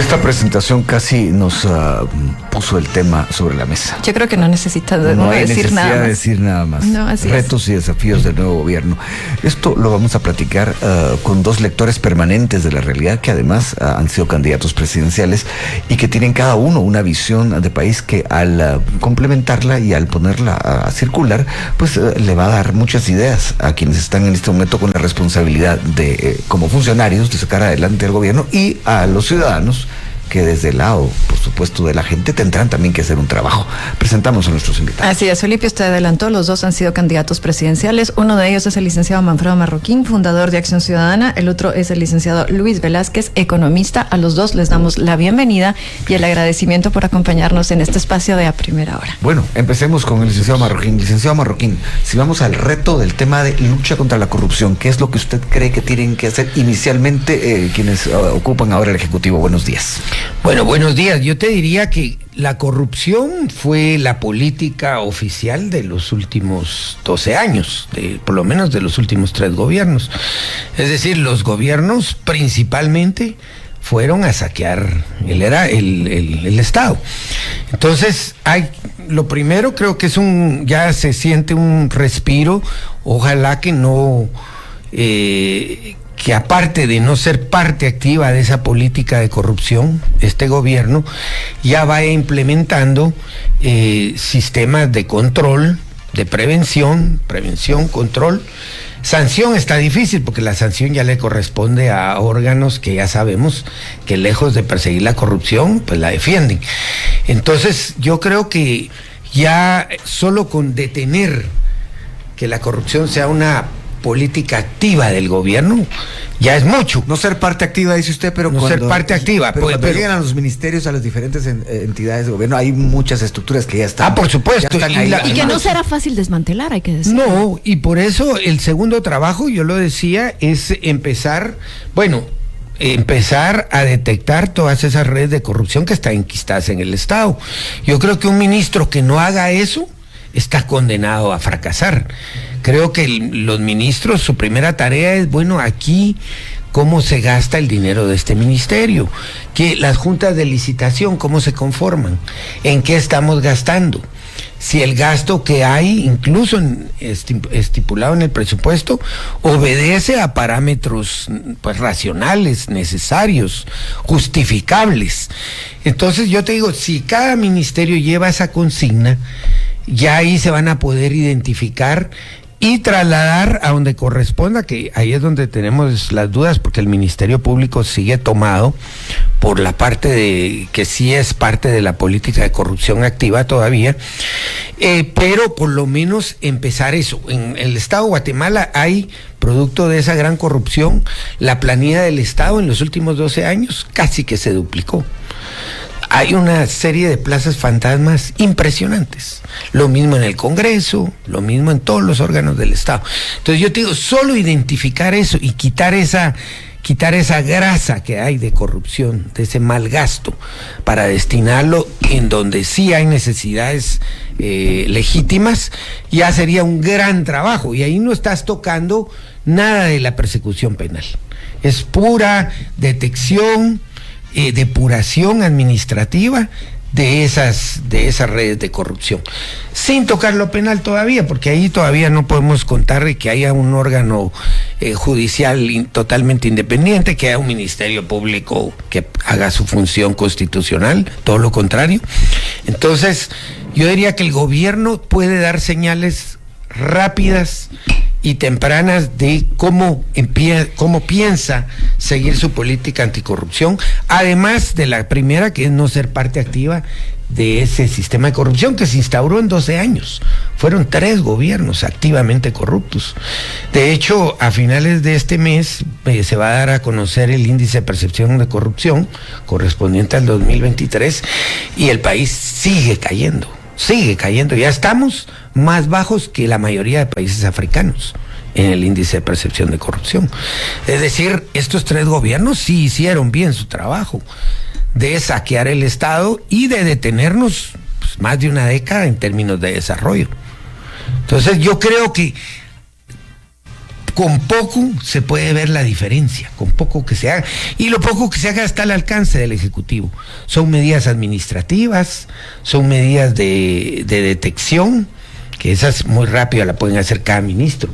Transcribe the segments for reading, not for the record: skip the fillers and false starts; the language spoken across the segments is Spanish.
Esta presentación casi nos puso el tema sobre la mesa. Yo creo que no necesita decir nada más. No, retos y desafíos del nuevo gobierno. Esto lo vamos a platicar con dos lectores permanentes de la realidad que además han sido candidatos presidenciales y que tienen cada uno una visión de país que al complementarla y al ponerla a circular, pues le va a dar muchas ideas a quienes están en este momento con la responsabilidad de como funcionarios de sacar adelante el gobierno y a los ciudadanos que desde el lado, por supuesto, de la gente tendrán también que hacer un trabajo. Presentamos a nuestros invitados. Así es, Felipe, usted adelantó, los dos han sido candidatos presidenciales. Uno de ellos es el licenciado Manfredo Marroquín, fundador de Acción Ciudadana. El otro es el licenciado Luis Velázquez, economista. A los dos les damos la bienvenida y el agradecimiento por acompañarnos en este espacio de A Primera Hora. Bueno, empecemos con el licenciado Marroquín. Licenciado Marroquín, si vamos al reto del tema de lucha contra la corrupción, ¿qué es lo que usted cree que tienen que hacer inicialmente quienes ocupan ahora el Ejecutivo? Buenos días. Bueno, buenos días. Yo te diría que la corrupción fue la política oficial de los últimos 12 años, por lo menos de los últimos 3 gobiernos. Es decir, los gobiernos principalmente fueron a saquear el Estado. Entonces, lo primero creo que ya se siente un respiro. Ojalá que no... que aparte de no ser parte activa de esa política de corrupción, este gobierno ya va implementando sistemas de control, de prevención, control. Sanción está difícil porque la sanción ya le corresponde a órganos que ya sabemos que lejos de perseguir la corrupción, pues la defienden. Entonces yo creo que ya solo con detener que la corrupción sea una política activa del gobierno ya es mucho. No ser parte activa, dice usted, pero no ser parte activa. Pero cuando llegan a los ministerios, a las diferentes entidades de gobierno, hay muchas estructuras que ya están. Por supuesto. Y que no será fácil desmantelar, hay que decir. No, y por eso el segundo trabajo, yo lo decía, es empezar a detectar todas esas redes de corrupción que están enquistadas en el Estado. Yo creo que un ministro que no haga eso está condenado a fracasar. Creo que los ministros, su primera tarea es, aquí, cómo se gasta el dinero de este ministerio, que las juntas de licitación, cómo se conforman, en qué estamos gastando, si el gasto que hay, incluso estipulado en el presupuesto, obedece a parámetros racionales, necesarios, justificables. Entonces yo te digo, si cada ministerio lleva esa consigna, ya ahí se van a poder identificar y trasladar a donde corresponda, que ahí es donde tenemos las dudas, porque el Ministerio Público sigue tomado por la parte de que sí es parte de la política de corrupción activa todavía, pero por lo menos empezar eso. En el Estado de Guatemala hay, producto de esa gran corrupción, la planilla del Estado en los últimos 12 años casi que se duplicó. Hay una serie de plazas fantasmas impresionantes. Lo mismo en el Congreso, lo mismo en todos los órganos del Estado. Entonces yo te digo, solo identificar eso y quitar esa grasa que hay de corrupción, de ese mal gasto, para destinarlo en donde sí hay necesidades legítimas, ya sería un gran trabajo. Y ahí no estás tocando nada de la persecución penal. Es pura detección, depuración administrativa de esas redes de corrupción, sin tocar lo penal todavía, porque ahí todavía no podemos contar de que haya un órgano judicial totalmente independiente, que haya un ministerio público que haga su función constitucional, todo lo contrario. Entonces yo diría que el gobierno puede dar señales rápidas y tempranas de cómo piensa seguir su política anticorrupción, además de la primera, que es no ser parte activa de ese sistema de corrupción que se instauró en 12 años. Fueron 3 gobiernos activamente corruptos. De hecho, a finales de este mes se va a dar a conocer el índice de percepción de corrupción correspondiente al 2023 y el país sigue cayendo. Ya estamos más bajos que la mayoría de países africanos en el índice de percepción de corrupción. Es decir, estos 3 gobiernos sí hicieron bien su trabajo de saquear el Estado y de detenernos más de una década en términos de desarrollo. Entonces yo creo que con poco se puede ver la diferencia, con poco que se haga. Y lo poco que se haga está al alcance del Ejecutivo. Son medidas administrativas, son medidas de detección, que esas muy rápido la pueden hacer cada ministro.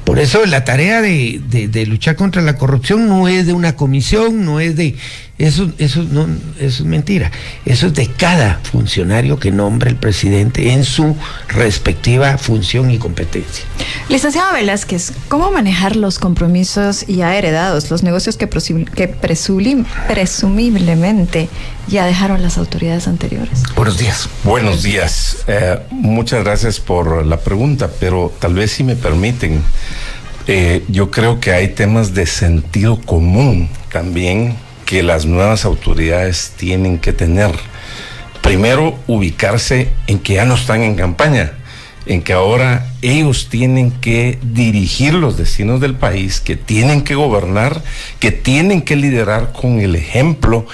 Por eso la tarea de luchar contra la corrupción no es de una comisión, no es de... Eso es mentira. Eso es de cada funcionario que nombre el presidente en su respectiva función y competencia. Licenciado Velázquez, ¿cómo manejar los compromisos ya heredados, los negocios que presumiblemente ya dejaron las autoridades anteriores? Buenos días. Buenos días. Muchas gracias por la pregunta, pero tal vez si me permiten, yo creo que hay temas de sentido común también que las nuevas autoridades tienen que tener. Primero, ubicarse en que ya no están en campaña, en que ahora ellos tienen que dirigir los destinos del país, que tienen que gobernar, que tienen que liderar con el ejemplo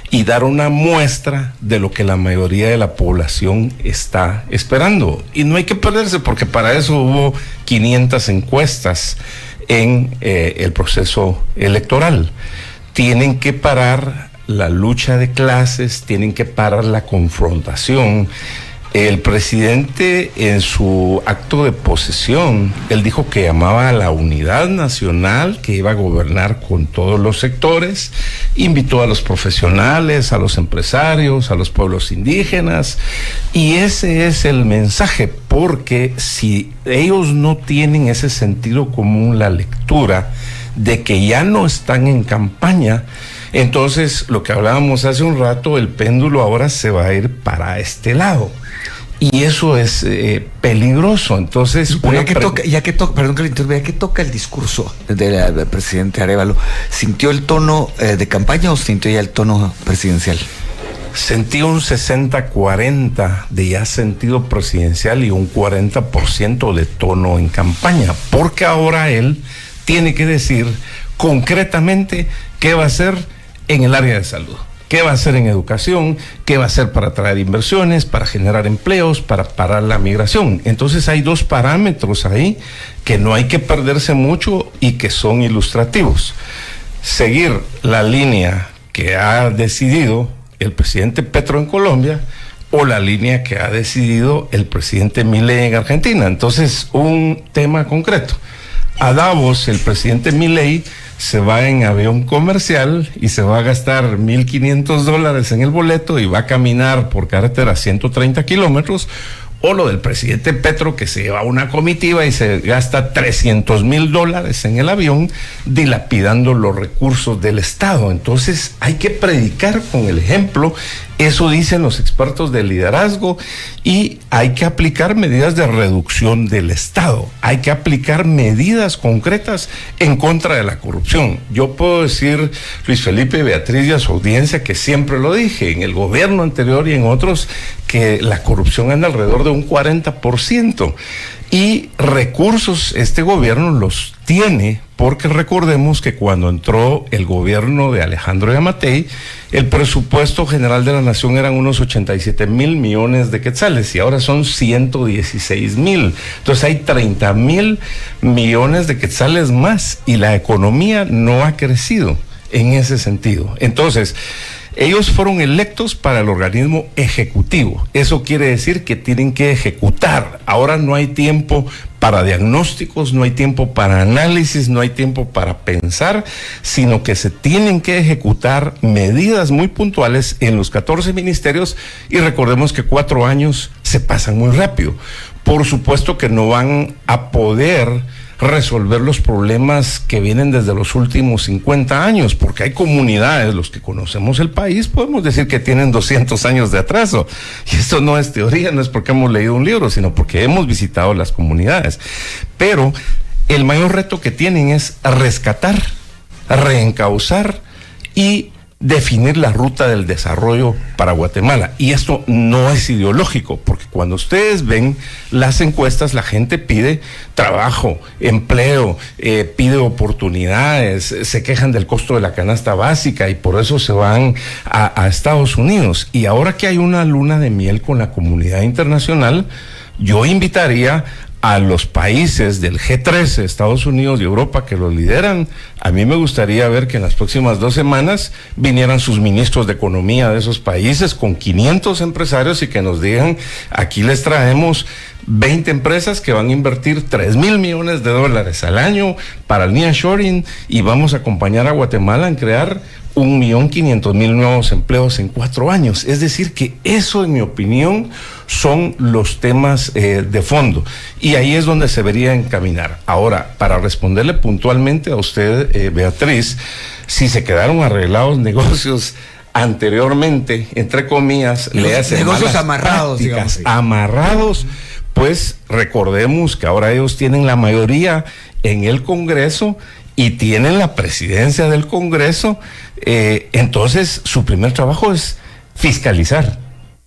y dar una muestra de lo que la mayoría de la población está esperando. Y no hay que perderse, porque para eso hubo 500 encuestas en el proceso electoral. Tienen que parar la lucha de clases, tienen que parar la confrontación. El presidente, en su acto de posesión, él dijo que llamaba a la unidad nacional, que iba a gobernar con todos los sectores, invitó a los profesionales, a los empresarios, a los pueblos indígenas, y ese es el mensaje, porque si ellos no tienen ese sentido común, la lectura de que ya no están en campaña, entonces lo que hablábamos hace un rato, el péndulo ahora se va a ir para este lado. Y eso es peligroso. Entonces, perdón que le interrumpa, ya que toca el discurso del presidente Arévalo, ¿sintió el tono de campaña o sintió ya el tono presidencial? Sentí un 60-40 de ya sentido presidencial y un 40% de tono en campaña, porque ahora él tiene que decir concretamente qué va a hacer en el área de salud, qué va a hacer en educación, qué va a hacer para traer inversiones, para generar empleos, para parar la migración. Entonces hay dos parámetros ahí que no hay que perderse mucho y que son ilustrativos. Seguir la línea que ha decidido el presidente Petro en Colombia o la línea que ha decidido el presidente Milei en Argentina. Entonces, un tema concreto. A Davos, el presidente Milei se va en avión comercial y se va a gastar $1,500 en el boleto y va a caminar por carretera 130 kilómetros, o lo del presidente Petro, que se lleva una comitiva y se gasta $300,000 en el avión, dilapidando los recursos del Estado. Entonces hay que predicar con el ejemplo, eso dicen los expertos de liderazgo, y hay que aplicar medidas de reducción del Estado, hay que aplicar medidas concretas en contra de la corrupción. Yo puedo decir, Luis Felipe y Beatriz, y a su audiencia, que siempre lo dije, en el gobierno anterior y en otros, que la corrupción anda alrededor de un 40%. Y recursos este gobierno los tiene, porque recordemos que cuando entró el gobierno de Alejandro Yamatei, el presupuesto general de la nación eran unos 87,000 millones de quetzales y ahora son 116,000. Entonces hay 30,000 millones de quetzales más y la economía no ha crecido en ese sentido. Entonces, ellos fueron electos para el organismo ejecutivo. Eso quiere decir que tienen que ejecutar. Ahora no hay tiempo para diagnósticos, no hay tiempo para análisis, no hay tiempo para pensar, sino que se tienen que ejecutar medidas muy puntuales en los 14 ministerios, y recordemos que 4 años se pasan muy rápido. Por supuesto que no van a poder resolver los problemas que vienen desde los últimos 50 años, porque hay comunidades, los que conocemos el país, podemos decir que tienen 200 años de atraso. Y esto no es teoría, no es porque hemos leído un libro, sino porque hemos visitado las comunidades. Pero el mayor reto que tienen es rescatar, reencauzar y definir la ruta del desarrollo para Guatemala. Y esto no es ideológico, porque cuando ustedes ven las encuestas, la gente pide trabajo, empleo, pide oportunidades, se quejan del costo de la canasta básica y por eso se van a Estados Unidos. Y ahora que hay una luna de miel con la comunidad internacional, yo invitaría a los países del G13, Estados Unidos y Europa, que los lideran, a mí me gustaría ver que en las próximas 2 semanas vinieran sus ministros de economía de esos países con 500 empresarios y que nos digan, aquí les traemos 20 empresas que van a invertir $3,000 millones al año para el nearshoring y vamos a acompañar a Guatemala en crear 1,500,000 nuevos empleos en 4 años. Es decir, que eso, en mi opinión, son los temas de fondo. Y ahí es donde se debería encaminar. Ahora, para responderle puntualmente a usted, Beatriz, si se quedaron arreglados negocios anteriormente, entre comillas, le hacen negocios amarrados, digamos. Amarrados, pues recordemos que ahora ellos tienen la mayoría en el Congreso y tienen la presidencia del Congreso, entonces su primer trabajo es fiscalizar.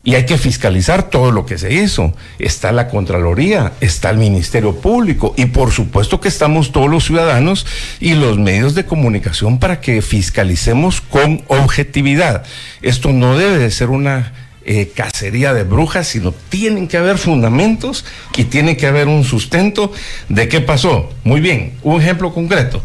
Y hay que fiscalizar todo lo que se hizo. Está la Contraloría, está el Ministerio Público y por supuesto que estamos todos los ciudadanos y los medios de comunicación para que fiscalicemos con objetividad. Esto no debe de ser una cacería de brujas, sino tienen que haber fundamentos y tiene que haber un sustento de qué pasó. Muy bien, un ejemplo concreto.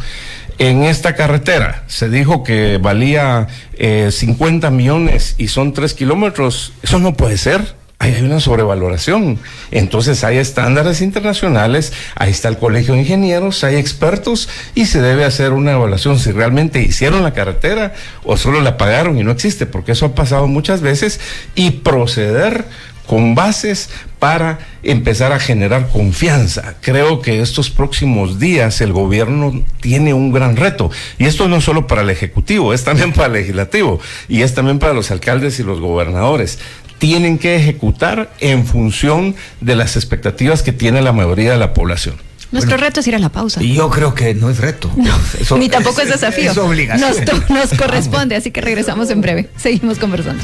En esta carretera se dijo que valía 50 millones y son 3 kilómetros. Eso no puede ser. Hay una sobrevaloración. Entonces hay estándares internacionales, ahí está el Colegio de Ingenieros, hay expertos y se debe hacer una evaluación si realmente hicieron la carretera o solo la pagaron y no existe, porque eso ha pasado muchas veces, y proceder con bases para empezar a generar confianza. Creo que estos próximos días el gobierno tiene un gran reto, y esto no es solo para el Ejecutivo, es también para el Legislativo y es también para los alcaldes y los gobernadores. Tienen que ejecutar en función de las expectativas que tiene la mayoría de la población. Nuestro reto es ir a la pausa. Y yo creo que no es reto. No, ni tampoco es desafío. Es obligación. Nos corresponde, así que regresamos en breve. Seguimos conversando.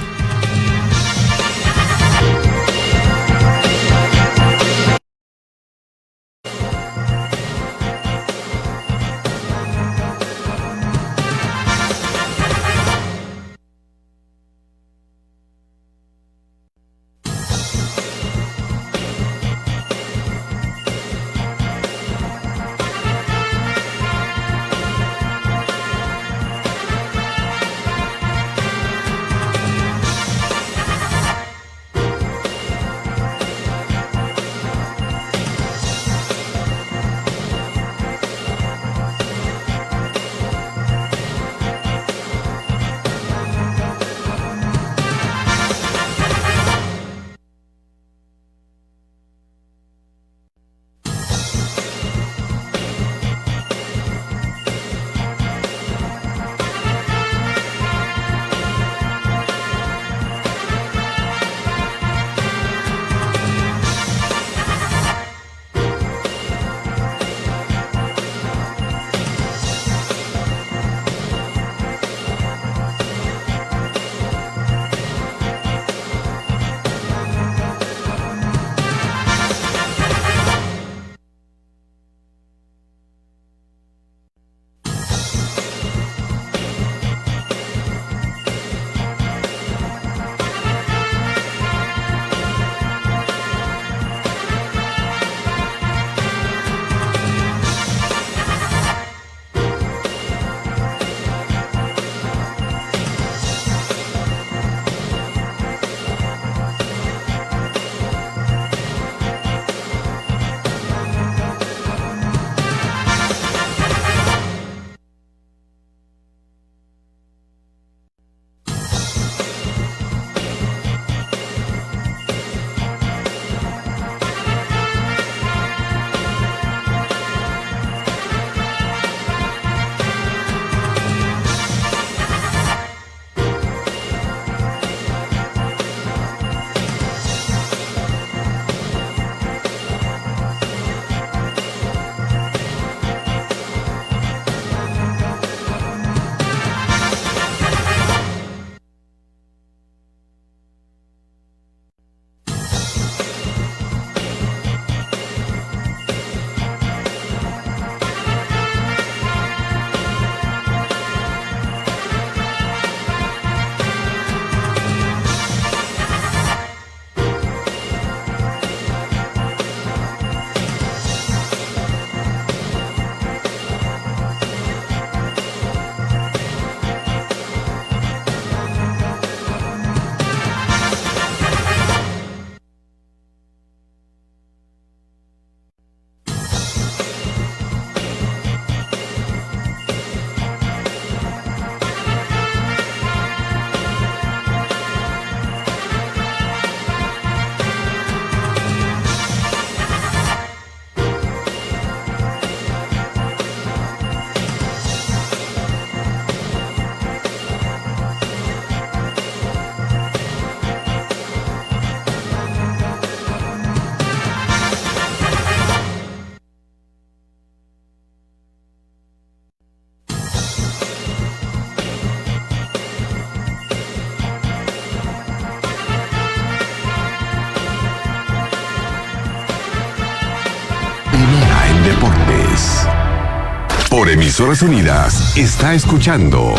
Por Emisoras Unidas, está escuchando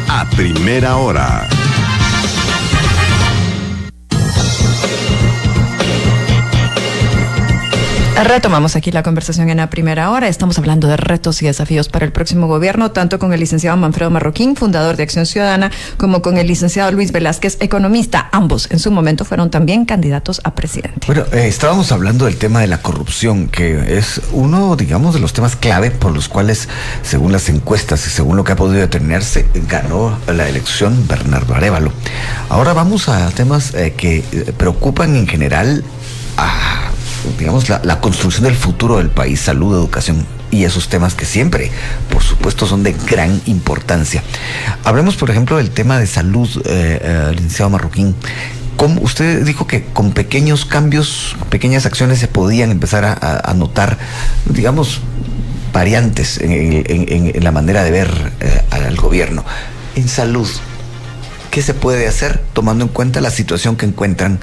A Primera Hora. Retomamos aquí la conversación en la primera hora. Estamos hablando de retos y desafíos para el próximo gobierno, tanto con el licenciado Manfredo Marroquín, fundador de Acción Ciudadana, como con el licenciado Luis Velázquez, economista. Ambos en su momento fueron también candidatos a presidente. Bueno, estábamos hablando del tema de la corrupción, que es uno, digamos, de los temas clave por los cuales, según las encuestas y según lo que ha podido determinarse, ganó la elección Bernardo Arévalo. Ahora vamos a temas que preocupan en general a, digamos, la construcción del futuro del país, salud, educación y esos temas que siempre, por supuesto, son de gran importancia. Hablemos, por ejemplo, del tema de salud, licenciado Marroquín. Como usted dijo que con pequeños cambios, pequeñas acciones se podían empezar a notar, digamos, variantes en la manera de ver al gobierno. En salud, ¿qué se puede hacer tomando en cuenta la situación que encuentran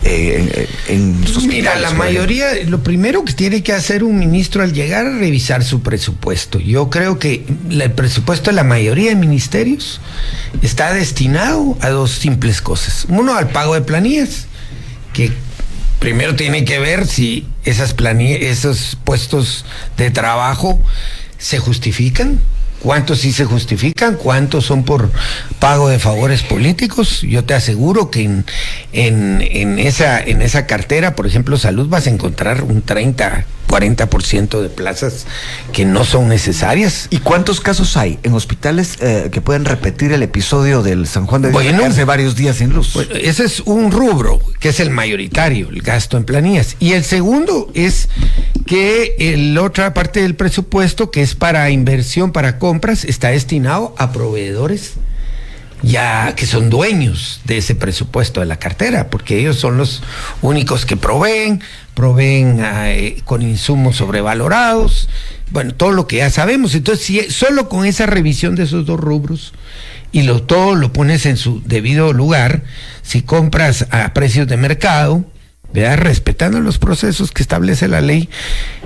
en sus Mira, la mayoría, lo primero que tiene que hacer un ministro al llegar es revisar su presupuesto. Yo creo que el presupuesto de la mayoría de ministerios está destinado a dos simples cosas. Uno, al pago de planillas, que primero tiene que ver si esas planillas, esos puestos de trabajo se justifican. ¿Cuántos sí se justifican? ¿Cuántos son por pago de favores políticos? Yo te aseguro que en esa cartera, por ejemplo, salud, vas a encontrar un 40% de plazas que no son necesarias. ¿Y cuántos casos hay en hospitales que pueden repetir el episodio del San Juan de Dios, hace varios días sin luz? Bueno, ese es un rubro que es el mayoritario, el gasto en planillas. Y el segundo es que la otra parte del presupuesto, que es para inversión, para compras, está destinado a proveedores ya que son dueños de ese presupuesto de la cartera, porque ellos son los únicos que proveen con insumos sobrevalorados, bueno, todo lo que ya sabemos. Entonces, si solo con esa revisión de esos dos rubros y todo lo pones en su debido lugar, si compras a precios de mercado, ¿verdad?, respetando los procesos que establece la ley,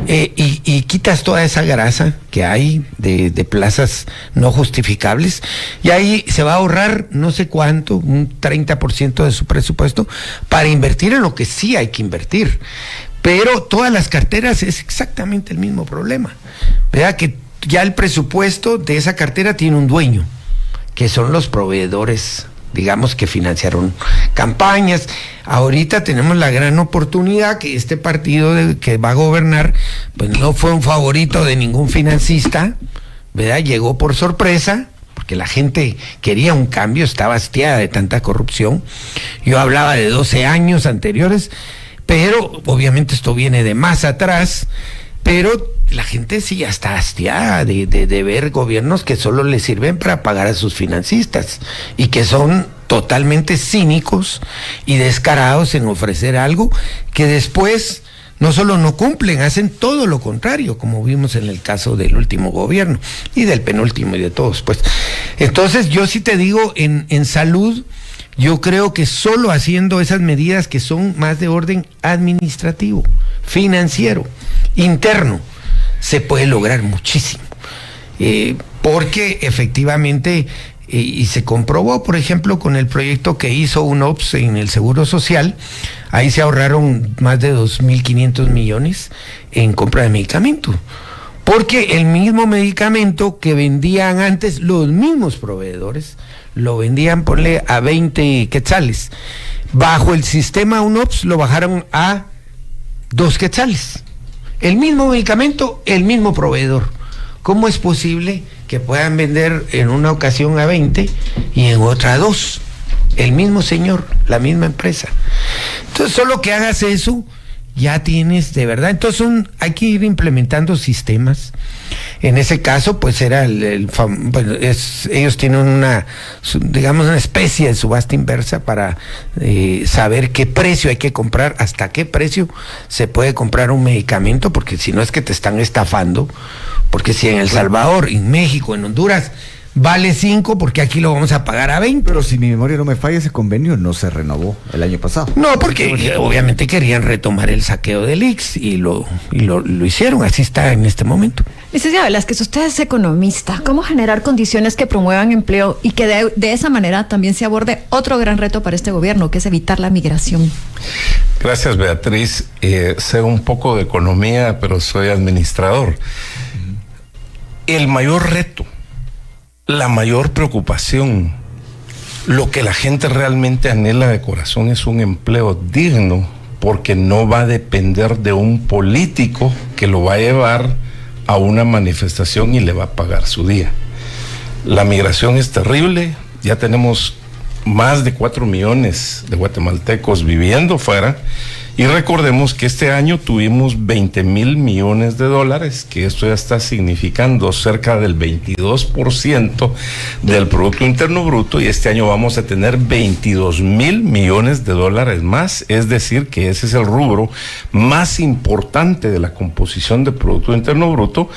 y quitas toda esa grasa que hay de plazas no justificables, y ahí se va a ahorrar no sé cuánto, un 30% de su presupuesto para invertir en lo que sí hay que invertir. Pero todas las carteras es exactamente el mismo problema, ¿verdad?, que ya el presupuesto de esa cartera tiene un dueño, que son los proveedores, digamos, que financiaron campañas. Ahorita tenemos la gran oportunidad que este partido que va a gobernar, pues no fue un favorito de ningún financista, ¿verdad? Llegó por sorpresa, porque la gente quería un cambio, estaba hastiada de tanta corrupción. Yo hablaba de 12 años anteriores, pero obviamente esto viene de más atrás, pero la gente sí ya está hastiada de ver gobiernos que solo les sirven para pagar a sus financistas y que son totalmente cínicos y descarados en ofrecer algo que después no solo no cumplen, hacen todo lo contrario, como vimos en el caso del último gobierno y del penúltimo y de todos, pues. Entonces, yo sí te digo, en salud, yo creo que solo haciendo esas medidas que son más de orden administrativo, financiero, interno, se puede lograr muchísimo, porque efectivamente, y se comprobó, por ejemplo, con el proyecto que hizo UNOPS en el Seguro Social, ahí se ahorraron más de 2.500 millones en compra de medicamento, porque el mismo medicamento que vendían antes los mismos proveedores, lo vendían, ponle, a 20 quetzales, bajo el sistema UNOPS lo bajaron a 2 quetzales. El mismo medicamento, el mismo proveedor. ¿Cómo es posible que puedan vender en una ocasión a 20 y en otra a 2? El mismo señor, la misma empresa. Entonces, solo que hagas eso, ya tienes de verdad. Entonces, hay que ir implementando sistemas. En ese caso, pues era ellos tienen una especie de subasta inversa para saber qué precio hay que comprar, hasta qué precio se puede comprar un medicamento, porque si no es que te están estafando, porque si en El Salvador, en México, en Honduras vale 5 porque aquí lo vamos a pagar a 20. Pero si mi memoria no me falla, ese convenio no se renovó el año pasado. No, porque obviamente querían retomar el saqueo del IX y lo hicieron, así está en este momento. Licenciada Velázquez, usted es economista. ¿Cómo generar condiciones que promuevan empleo y que de esa manera también se aborde otro gran reto para este gobierno, que es evitar la migración? Gracias, Beatriz. Sé un poco de economía, pero soy administrador. El mayor reto, la mayor preocupación, lo que la gente realmente anhela de corazón es un empleo digno, porque no va a depender de un político que lo va a llevar a una manifestación y le va a pagar su día. La migración es terrible, ya tenemos más de 4 millones de guatemaltecos viviendo fuera, y recordemos que este año tuvimos 20,000 millones de dólares, que esto ya está significando cerca del 22% del Producto Interno Bruto, y este año vamos a tener 22,000 millones de dólares más, es decir, que ese es el rubro más importante de la composición del Producto Interno Bruto,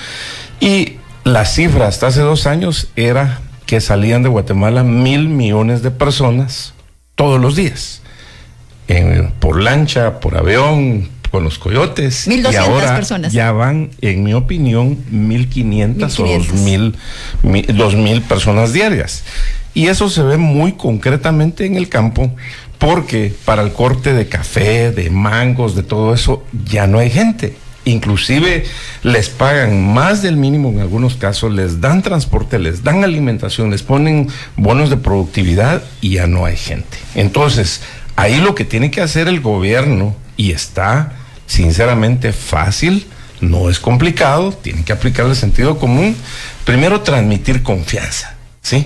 y la cifra hasta hace 2 años era que salían de Guatemala 1,000 millones de personas todos los días. Por lancha, por avión, con los coyotes. 1,200 y ahora personas. Ya van, en mi opinión, 1,500 o 2,000 personas diarias. Y eso se ve muy concretamente en el campo, porque para el corte de café, de mangos, de todo eso, ya no hay gente. Inclusive les pagan más del mínimo en algunos casos, les dan transporte, les dan alimentación, les ponen bonos de productividad y ya no hay gente. Entonces, ahí lo que tiene que hacer el gobierno, y está sinceramente fácil, no es complicado, tiene que aplicar el sentido común. Primero, transmitir confianza, ¿sí?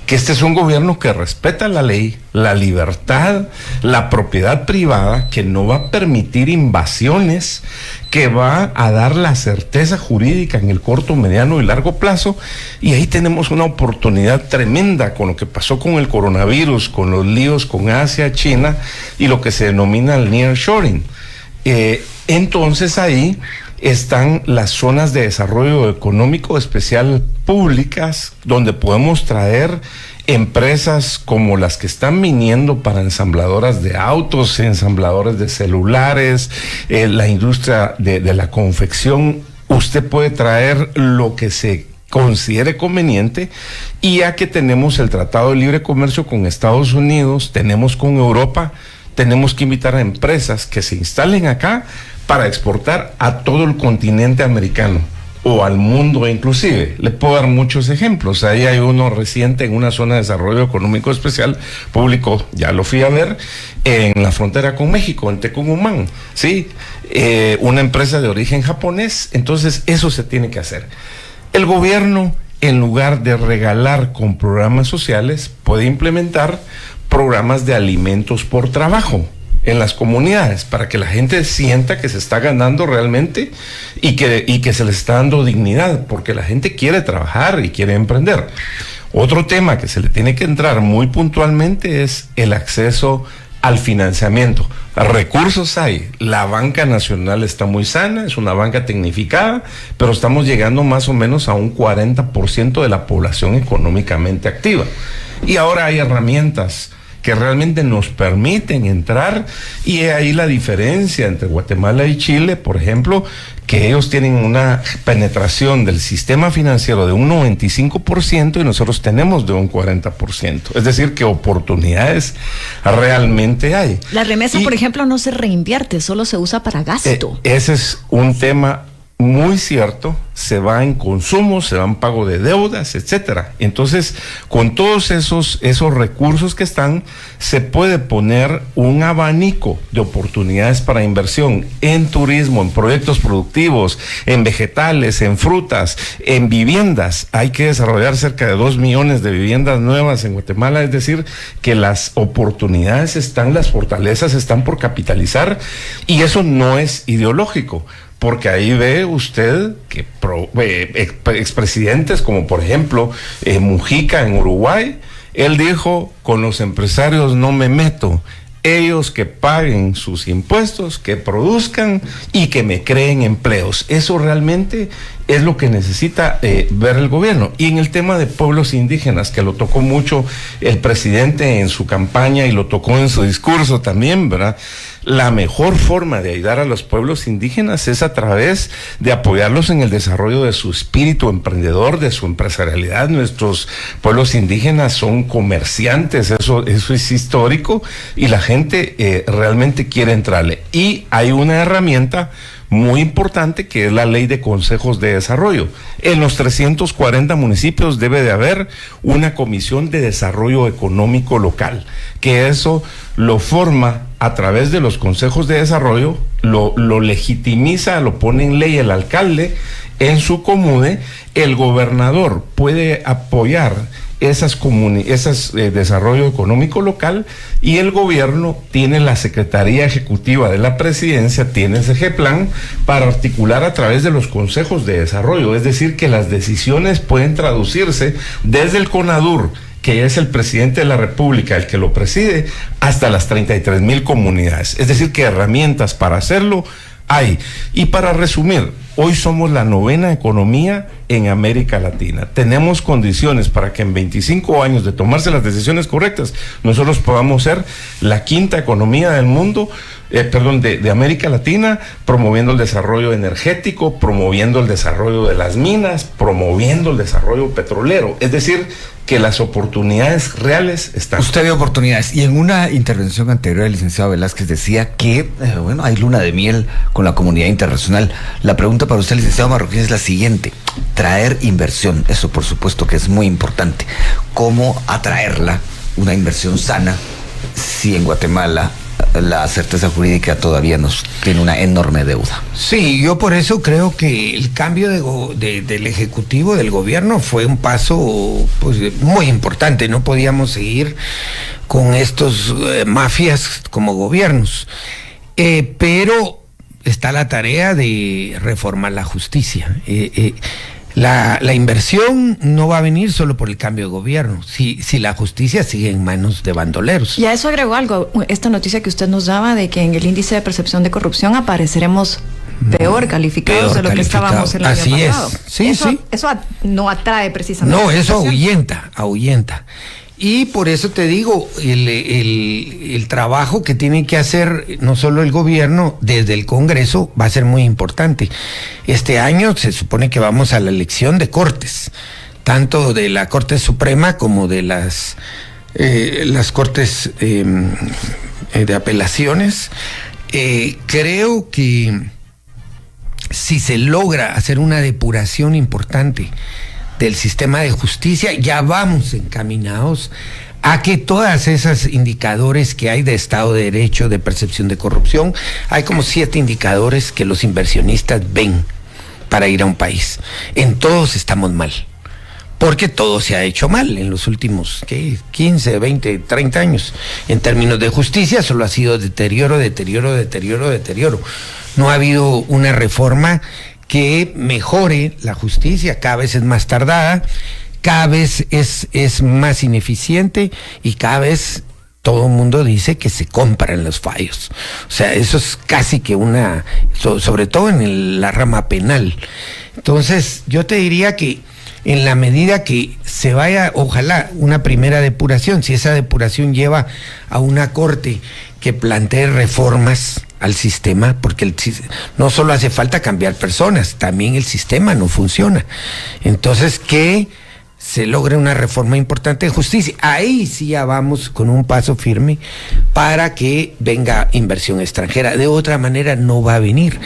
Que este es un gobierno que respeta la ley, la libertad, la propiedad privada, que no va a permitir invasiones, que va a dar la certeza jurídica en el corto, mediano y largo plazo. Y ahí tenemos una oportunidad tremenda con lo que pasó con el coronavirus, con los líos con Asia, China y lo que se denomina el nearshoring. Entonces ahí están las zonas de desarrollo económico especial públicas, donde podemos traer empresas como las que están viniendo para ensambladoras de autos, ensambladores de celulares, la industria de la confección. Usted puede traer lo que se considere conveniente, y ya que tenemos el Tratado de Libre Comercio con Estados Unidos, tenemos con Europa, tenemos que invitar a empresas que se instalen acá para exportar a todo el continente americano o al mundo inclusive. Le puedo dar muchos ejemplos. Ahí hay uno reciente en una zona de desarrollo económico especial público, ya lo fui a ver, en la frontera con México, en Tecumumán, ¿sí? Una empresa de origen japonés. Entonces eso se tiene que hacer. El gobierno, en lugar de regalar con programas sociales, puede implementar programas de alimentos por trabajo en las comunidades, para que la gente sienta que se está ganando realmente y que se les está dando dignidad, porque la gente quiere trabajar y quiere emprender. Otro tema que se le tiene que entrar muy puntualmente es el acceso al financiamiento. Recursos hay, la banca nacional está muy sana, es una banca tecnificada, pero estamos llegando más o menos a un 40% de la población económicamente activa. Y ahora hay herramientas que realmente nos permiten entrar, y ahí la diferencia entre Guatemala y Chile, por ejemplo, que ellos tienen una penetración del sistema financiero de un 95% y nosotros tenemos de un 40%. Es decir, que oportunidades realmente hay. La remesa, por ejemplo, no se reinvierte, solo se usa para gasto. Ese es un tema muy cierto, se va en consumo, se va en pago de deudas, etcétera. Entonces, con todos esos recursos que están, se puede poner un abanico de oportunidades para inversión en turismo, en proyectos productivos, en vegetales, en frutas, en viviendas. Hay que desarrollar cerca de 2 millones de viviendas nuevas en Guatemala, es decir, que las oportunidades están, las fortalezas están por capitalizar, y eso no es ideológico. Porque ahí ve usted que expresidentes como por ejemplo Mujica en Uruguay, él dijo: con los empresarios no me meto, Ellos que paguen sus impuestos, que produzcan y que me creen empleos. Eso realmente es lo que necesita ver el gobierno. Y en el tema de pueblos indígenas, que lo tocó mucho el presidente en su campaña y lo tocó en su discurso también, ¿verdad? La mejor forma de ayudar a los pueblos indígenas es a través de apoyarlos en el desarrollo de su espíritu emprendedor, de su empresarialidad. Nuestros pueblos indígenas son comerciantes, eso es histórico, y la gente realmente quiere entrarle. Y hay una herramienta muy importante que es la ley de consejos de desarrollo. En los 340 municipios debe de haber una comisión de desarrollo económico local, que eso lo forma a través de los consejos de desarrollo, lo legitimiza, lo pone en ley el alcalde en su comune. El gobernador puede apoyar esas desarrollo económico local, y el gobierno tiene la Secretaría Ejecutiva de la Presidencia, tiene ese G-Plan para articular a través de los consejos de desarrollo, es decir, que las decisiones pueden traducirse desde el CONADUR, que es el presidente de la República el que lo preside, hasta las 33,000 comunidades, es decir, que herramientas para hacerlo hay. Y para resumir, hoy somos la 9ª economía en América Latina. Tenemos condiciones para que en 25 años de tomarse las decisiones correctas, nosotros podamos ser la 5ª economía del mundo, de América Latina, promoviendo el desarrollo energético, promoviendo el desarrollo de las minas, promoviendo el desarrollo petrolero. Es decir, que las oportunidades reales están. Usted ve oportunidades, y en una intervención anterior el licenciado Velázquez decía que, hay luna de miel con la comunidad internacional. La pregunta para usted, licenciado Marroquín, es la siguiente: traer inversión, eso por supuesto que es muy importante. ¿Cómo atraerla, una inversión sana, si en Guatemala la certeza jurídica todavía nos tiene una enorme deuda? Sí, yo por eso creo que el cambio del Ejecutivo, del gobierno, fue un paso muy importante. No podíamos seguir con estos mafias como gobiernos, pero está la tarea de reformar la justicia. La inversión no va a venir solo por el cambio de gobierno, si la justicia sigue en manos de bandoleros. Y a eso agregó algo, esta noticia que usted nos daba de que en el índice de percepción de corrupción apareceremos peor calificados de lo que estábamos el año pasado. Así es, sí, eso, sí. Eso no atrae precisamente. No, eso ahuyenta. Y por eso te digo, el trabajo que tiene que hacer no solo el gobierno, desde el Congreso, va a ser muy importante. Este año se supone que vamos a la elección de cortes, tanto de la Corte Suprema como de las cortes de apelaciones. Creo que si se logra hacer una depuración importante del sistema de justicia, ya vamos encaminados a que todas esas indicadores que hay de Estado de Derecho, de percepción de corrupción, hay como 7 indicadores que los inversionistas ven para ir a un país. En todos estamos mal, porque todo se ha hecho mal en los últimos 15, 20, 30 años. En términos de justicia solo ha sido deterioro. No ha habido una reforma que mejore la justicia. Cada vez es más tardada, cada vez es más ineficiente, y cada vez todo el mundo dice que se compran los fallos. O sea, eso es casi que sobre todo en la rama penal. Entonces, yo te diría que en la medida que se vaya, ojalá, una primera depuración, si esa depuración lleva a una corte que plantee reformas al sistema, porque no solo hace falta cambiar personas, también el sistema no funciona. Entonces, que se logre una reforma importante de justicia. Ahí sí ya vamos con un paso firme para que venga inversión extranjera. De otra manera no va a venir.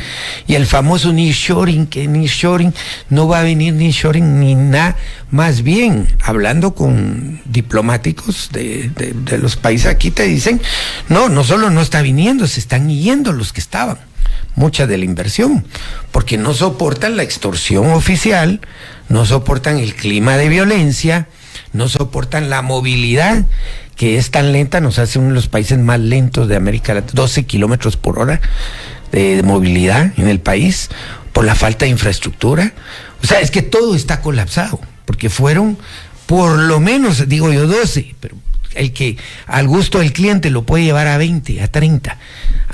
Y el famoso nearshoring, que nearshoring no va a venir, nearshoring ni nada. Más bien, hablando con diplomáticos de los países aquí, te dicen, no solo no está viniendo, se están yendo los que estaban. Mucha de la inversión, porque no soportan la extorsión oficial, no soportan el clima de violencia, no soportan la movilidad, que es tan lenta, nos hace uno de los países más lentos de América Latina, 12 kilómetros por hora de movilidad en el país, por la falta de infraestructura. O sea, es que todo está colapsado, porque fueron por lo menos, digo yo, 12, pero el que al gusto del cliente lo puede llevar a 20, a 30.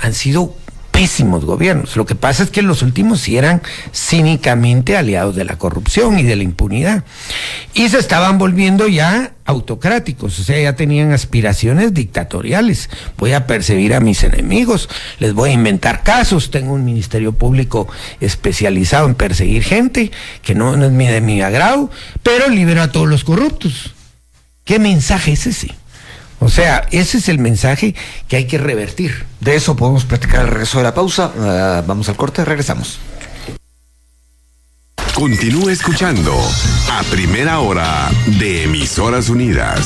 Han sido pésimos gobiernos. Lo que pasa es que los últimos sí eran cínicamente aliados de la corrupción y de la impunidad. Y se estaban volviendo ya autocráticos, o sea, ya tenían aspiraciones dictatoriales. Voy a perseguir a mis enemigos, les voy a inventar casos, tengo un ministerio público especializado en perseguir gente que no es de mi agrado, pero libero a todos los corruptos. ¿Qué mensaje es ese? O sea, ese es el mensaje que hay que revertir. De eso podemos platicar al regreso de la pausa. Vamos al corte, regresamos. Continúe escuchando a Primera Hora de Emisoras Unidas.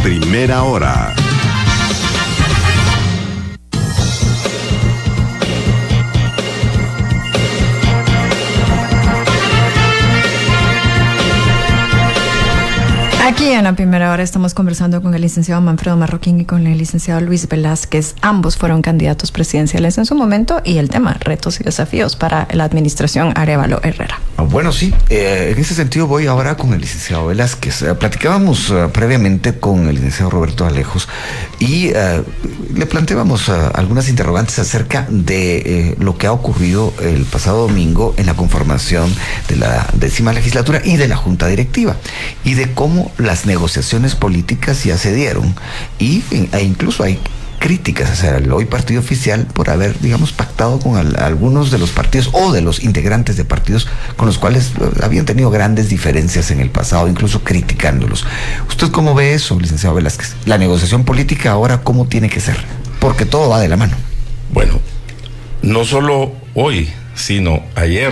Primera Hora. Aquí en la primera hora estamos conversando con el licenciado Manfredo Marroquín y con el licenciado Luis Velázquez. Ambos fueron candidatos presidenciales en su momento y el tema, retos y desafíos para la administración Arévalo Herrera. Bueno, sí, en ese sentido voy ahora con el licenciado Velázquez. Platicábamos previamente con el licenciado Roberto Alejos y le planteábamos algunas interrogantes acerca de lo que ha ocurrido el pasado domingo en la conformación de la 10ª legislatura y de la Junta Directiva y de cómo cómo las negociaciones políticas ya se dieron e incluso hay críticas hacia el hoy partido oficial por haber, digamos, pactado con algunos de los partidos o de los integrantes de partidos con los cuales habían tenido grandes diferencias en el pasado, incluso criticándolos. ¿Usted cómo ve eso, licenciado Velázquez? La negociación política ahora, ¿cómo tiene que ser? Porque todo va de la mano. Bueno, no solo hoy, sino ayer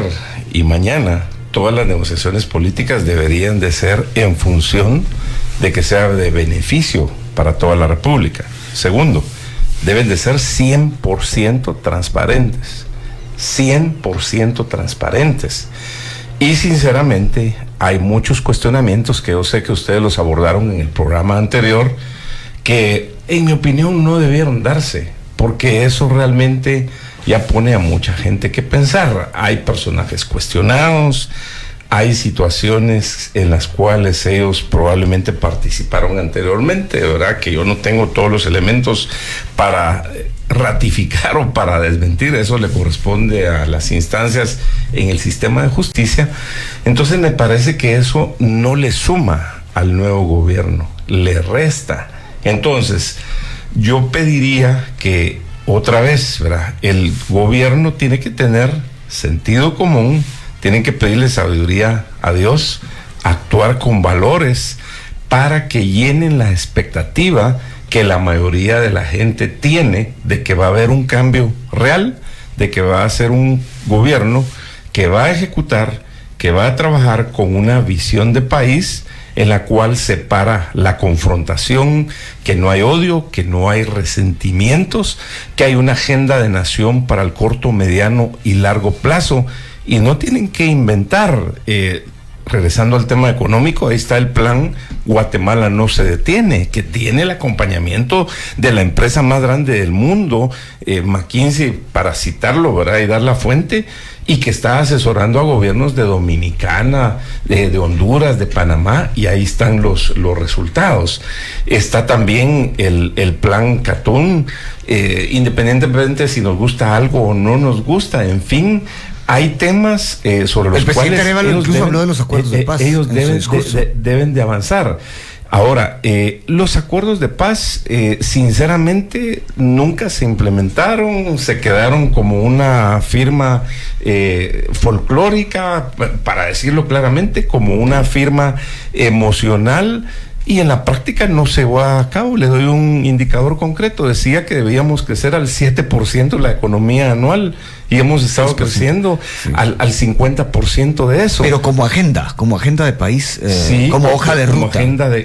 y mañana, todas las negociaciones políticas deberían de ser en función de que sea de beneficio para toda la República. Segundo, deben de ser 100% transparentes. 100% transparentes. Y sinceramente hay muchos cuestionamientos que yo sé que ustedes los abordaron en el programa anterior, que en mi opinión no debieron darse, porque eso realmente ya pone a mucha gente que pensar. Hay personajes cuestionados, hay situaciones en las cuales ellos probablemente participaron anteriormente, ¿verdad? Que yo no tengo todos los elementos para ratificar o para desmentir, eso le corresponde a las instancias en el sistema de justicia. Entonces me parece que eso no le suma al nuevo gobierno, le resta. Entonces, yo pediría que otra vez, ¿verdad? El gobierno tiene que tener sentido común, tienen que pedirle sabiduría a Dios, actuar con valores para que llenen la expectativa que la mayoría de la gente tiene de que va a haber un cambio real, de que va a ser un gobierno que va a ejecutar, que va a trabajar con una visión de país en la cual separa la confrontación, que no hay odio, que no hay resentimientos, que hay una agenda de nación para el corto, mediano y largo plazo. Y no tienen que inventar, regresando al tema económico, ahí está el plan Guatemala no se detiene, que tiene el acompañamiento de la empresa más grande del mundo, McKinsey, para citarlo, ¿verdad? Y dar la fuente, y que está asesorando a gobiernos de Dominicana, de Honduras, de Panamá, y ahí están los resultados. Está también el plan Catún, independientemente si nos gusta algo o no nos gusta, en fin. Hay temas sobre los cuales incluso habló de los acuerdos de paz. Ellos deben de avanzar. Ahora, los acuerdos de paz, sinceramente, nunca se implementaron, se quedaron como una firma folclórica, para decirlo claramente, como una firma emocional. Y en la práctica no se va a cabo. Le doy un indicador concreto. Decía que debíamos crecer al 7% la economía anual y hemos estado creciendo al 50% de eso. Pero como agenda de país, sí, como hoja de ruta.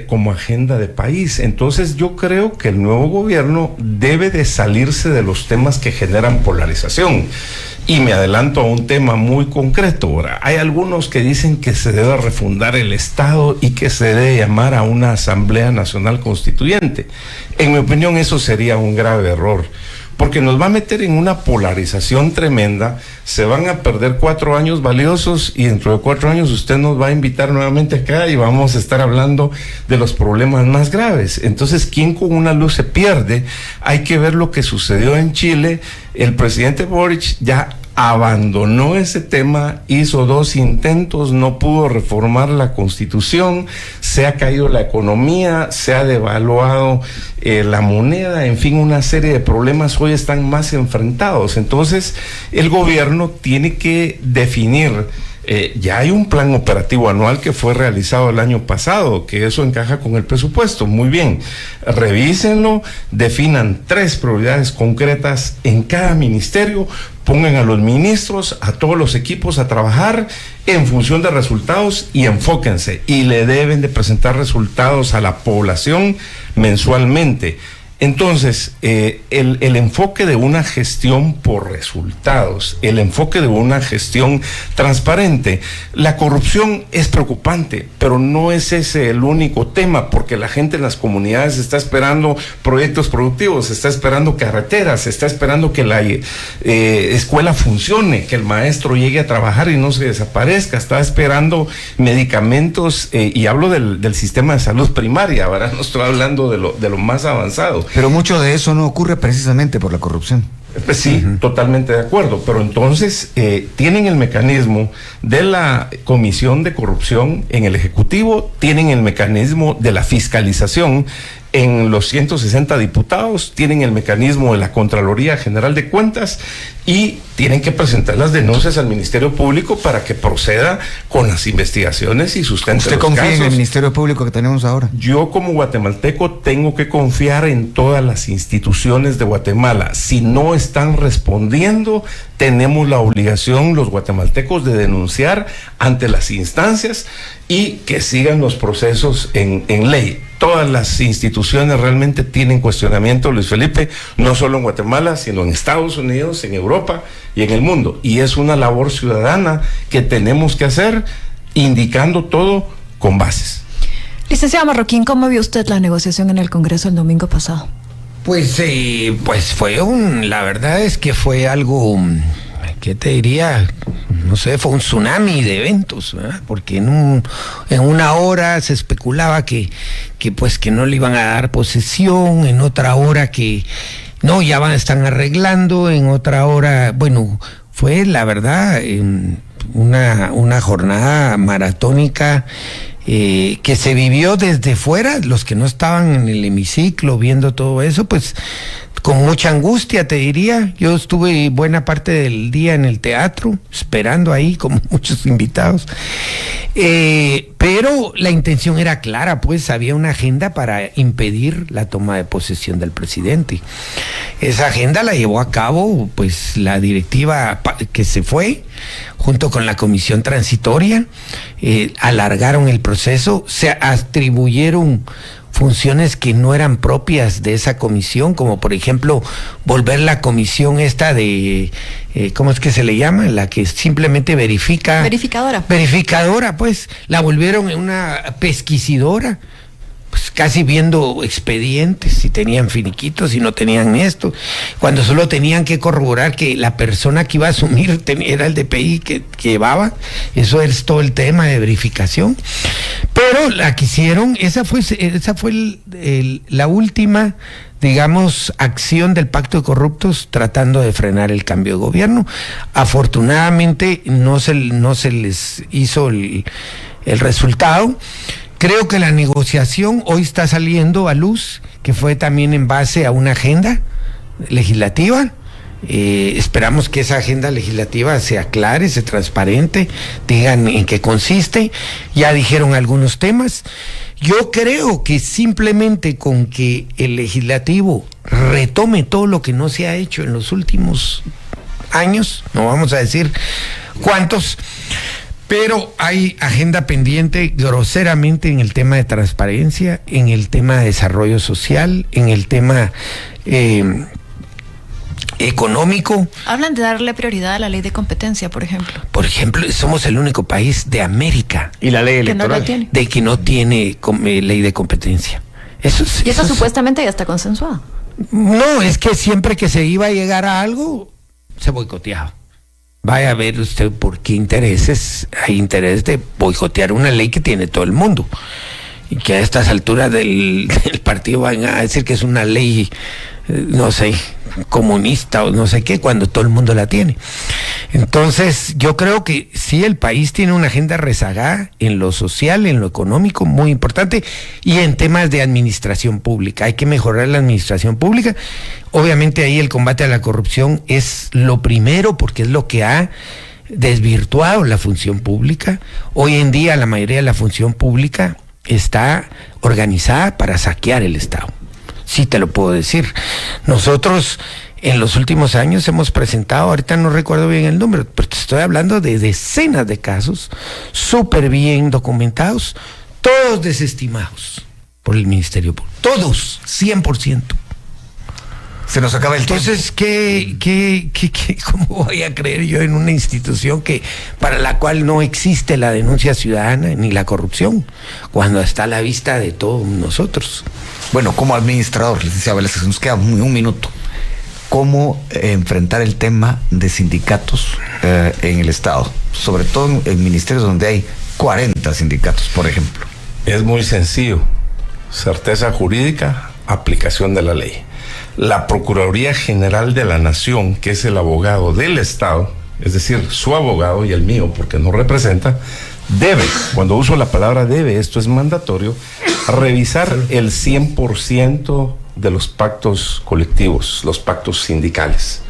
Como agenda de país. Entonces yo creo que el nuevo gobierno debe de salirse de los temas que generan polarización. Y me adelanto a un tema muy concreto. Ahora, hay algunos que dicen que se debe refundar el Estado y que se debe llamar a una Asamblea Nacional Constituyente. En mi opinión, eso sería un grave error, porque nos va a meter en una polarización tremenda. Se van a perder 4 años valiosos y dentro de 4 años usted nos va a invitar nuevamente acá y vamos a estar hablando de los problemas más graves. Entonces, ¿quién con una luz se pierde? Hay que ver lo que sucedió en Chile. El presidente Boric ya abandonó ese tema, hizo 2 intentos, no pudo reformar la Constitución, se ha caído la economía, se ha devaluado la moneda, en fin, una serie de problemas hoy están más enfrentados. Entonces, el gobierno tiene que definir. Ya hay un plan operativo anual que fue realizado el año pasado, que eso encaja con el presupuesto. Muy bien, revísenlo, definan 3 prioridades concretas en cada ministerio, pongan a los ministros, a todos los equipos a trabajar en función de resultados y enfóquense. Y le deben de presentar resultados a la población mensualmente. Entonces, el enfoque de una gestión por resultados, el enfoque de una gestión transparente. La corrupción es preocupante, pero no es ese el único tema, porque la gente en las comunidades está esperando proyectos productivos, está esperando carreteras, está esperando que la escuela funcione, que el maestro llegue a trabajar y no se desaparezca, está esperando medicamentos, y hablo del sistema de salud primaria, ¿verdad? No estoy hablando de lo más avanzado. Pero mucho de eso no ocurre precisamente por la corrupción. Pues sí, totalmente de acuerdo, pero entonces tienen el mecanismo de la Comisión de Corrupción en el Ejecutivo, tienen el mecanismo de la fiscalización en los 160 diputados, tienen el mecanismo de la Contraloría General de Cuentas y tienen que presentar las denuncias al Ministerio Público para que proceda con las investigaciones y sustente ¿Usted los confía en casos. el Ministerio Público que tenemos ahora? Yo como guatemalteco tengo que confiar en todas las instituciones de Guatemala. Si no están respondiendo, tenemos la obligación los guatemaltecos de denunciar ante las instancias y que sigan los procesos en ley. Todas las instituciones realmente tienen cuestionamiento, Luis Felipe, no solo en Guatemala, sino en Estados Unidos, en Europa y en el mundo. Y es una labor ciudadana que tenemos que hacer, indicando todo con bases. Licenciado Marroquín, ¿cómo vio usted la negociación en el Congreso el domingo pasado? Pues fue la verdad es que fue algo, ¿qué te diría? No sé, fue un tsunami de eventos, ¿verdad? Porque en una hora se especulaba que no le iban a dar posesión, en otra hora que no, están arreglando, en otra hora, bueno, fue la verdad una jornada maratónica que se vivió desde fuera, los que no estaban en el hemiciclo viendo todo eso, pues con mucha angustia, te diría. Yo estuve buena parte del día en el teatro, esperando ahí, como muchos invitados. Pero la intención era clara, pues había una agenda para impedir la toma de posesión del presidente. Esa agenda la llevó a cabo, pues, la directiva que se fue, junto con la comisión transitoria, alargaron el proceso, se atribuyeron funciones que no eran propias de esa comisión, como por ejemplo volver la comisión esta de, ¿cómo es que se le llama? La que simplemente verifica. Verificadora, pues, la volvieron en una pesquisidora, pues casi viendo expedientes, si tenían finiquitos, si no tenían esto, cuando solo tenían que corroborar que la persona que iba a asumir era el DPI que llevaba. Eso es todo el tema de verificación. Pero la que hicieron, esa fue la última, digamos, acción del Pacto de Corruptos tratando de frenar el cambio de gobierno. Afortunadamente no se les hizo el resultado. Creo que la negociación hoy está saliendo a luz, que fue también en base a una agenda legislativa. Esperamos que esa agenda legislativa se aclare, se transparente, digan en qué consiste. Ya dijeron algunos temas. Yo creo que simplemente con que el legislativo retome todo lo que no se ha hecho en los últimos años, no vamos a decir cuántos, pero hay agenda pendiente groseramente en el tema de transparencia, en el tema de desarrollo social, en el tema económico. Hablan de darle prioridad a la ley de competencia, por ejemplo. Por ejemplo, somos el único país de América. Y la ley electoral. De que no tiene ley de competencia. Y esa supuestamente ya está consensuada. No, es que siempre que se iba a llegar a algo, se boicoteaba. Vaya a ver usted por qué intereses, hay interés de boicotear una ley que tiene todo el mundo. Y que a estas alturas del partido van a decir que es una ley, no sé, comunista o no sé qué, cuando todo el mundo la tiene. Entonces, yo creo que sí, el país tiene una agenda rezagada en lo social, en lo económico, muy importante, y en temas de administración pública. Hay que mejorar la administración pública. Obviamente ahí el combate a la corrupción es lo primero, porque es lo que ha desvirtuado la función pública. Hoy en día la mayoría de la función pública está organizada para saquear el Estado. Sí te lo puedo decir. Nosotros en los últimos años hemos presentado, ahorita no recuerdo bien el número, pero te estoy hablando de decenas de casos súper bien documentados, todos desestimados por el Ministerio Público. Todos, 100%. Se nos acaba el tiempo. Entonces, ¿cómo voy a creer yo en una institución para la cual no existe la denuncia ciudadana ni la corrupción, cuando está a la vista de todos nosotros? Bueno, como administrador, licenciado Velázquez, nos queda un minuto. ¿Cómo enfrentar el tema de sindicatos en el Estado? Sobre todo en ministerios donde hay 40 sindicatos, por ejemplo. Es muy sencillo. Certeza jurídica, aplicación de la ley. la Procuraduría General de la Nación, que es el abogado del Estado, es decir, su abogado y el mío, porque no representa, debe, cuando uso la palabra debe, esto es mandatorio, revisar el 100% de los pactos colectivos, los pactos sindicales,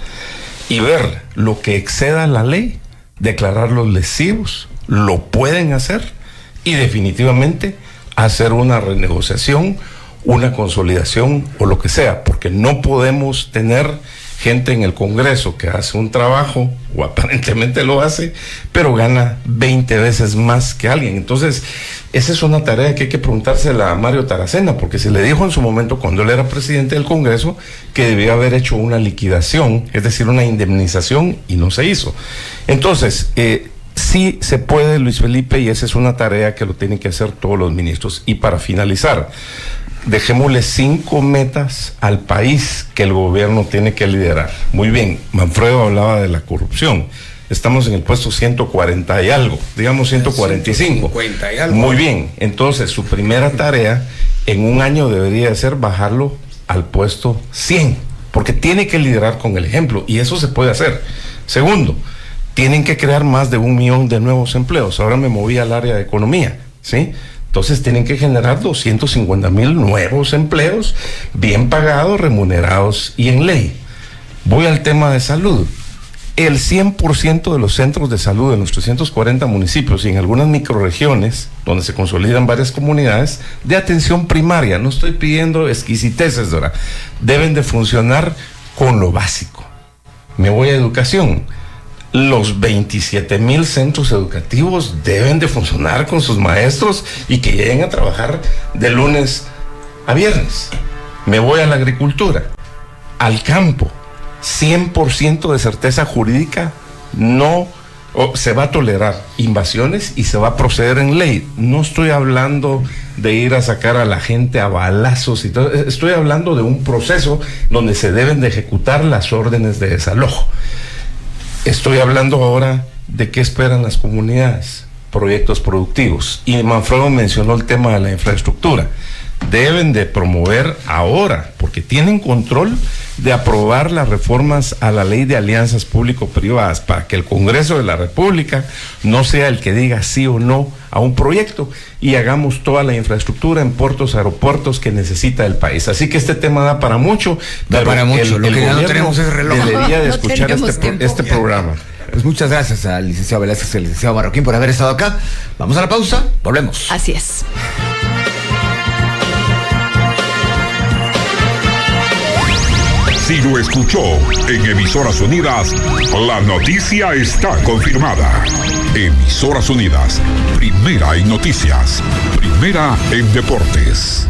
y ver lo que exceda la ley, declararlos lesivos, lo pueden hacer, y definitivamente hacer una renegociación, una consolidación o lo que sea, porque no podemos tener gente en el Congreso que hace un trabajo, o aparentemente lo hace, pero gana 20 veces más que alguien. Entonces, esa es una tarea que hay que preguntársela a Mario Taracena, porque se le dijo en su momento, cuando él era presidente del Congreso, que debía haber hecho una liquidación, es decir, una indemnización, y no se hizo. Entonces, sí se puede, Luis Felipe, y esa es una tarea que lo tienen que hacer todos los ministros. Y para finalizar, dejémosle 5 metas al país que el gobierno tiene que liderar. Muy bien, Manfredo hablaba de la corrupción. Estamos en el puesto 140 y algo, digamos 145. 150 y algo. Muy bien, entonces su primera tarea en un año debería ser bajarlo al puesto 100, porque tiene que liderar con el ejemplo, y eso se puede hacer. Segundo, tienen que crear más de 1 millón de nuevos empleos. Ahora me moví al área de economía, ¿sí? Entonces tienen que generar 250,000 nuevos empleos, bien pagados, remunerados y en ley. Voy al tema de salud. El 100% de los centros de salud de los 340 municipios y en algunas microrregiones, donde se consolidan varias comunidades, de atención primaria, no estoy pidiendo exquisiteces, Dora, deben de funcionar con lo básico. Me voy a educación. Los 27,000 centros educativos deben de funcionar con sus maestros y que lleguen a trabajar de lunes a viernes. Me voy a la agricultura, al campo. 100% de certeza jurídica, no se va a tolerar invasiones y se va a proceder en ley. No estoy hablando de ir a sacar a la gente a balazos y todo, estoy hablando de un proceso donde se deben de ejecutar las órdenes de desalojo. Estoy hablando ahora de qué esperan las comunidades, proyectos productivos. Y Manfredo mencionó el tema de la infraestructura. Deben de promover ahora, porque tienen control de aprobar las reformas a la ley de alianzas público-privadas para que el Congreso de la República no sea el que diga sí o no a un proyecto y hagamos toda la infraestructura en puertos, aeropuertos que necesita el país. Así que este tema da para mucho. Da para mucho. Lo que ya no tenemos es reloj. Debería de escuchar este programa. Pues muchas gracias al licenciado Velázquez y al licenciado Marroquín por haber estado acá. Vamos a la pausa, volvemos. Así es. Si lo escuchó en Emisoras Unidas, la noticia está confirmada. Emisoras Unidas, primera en noticias, primera en deportes.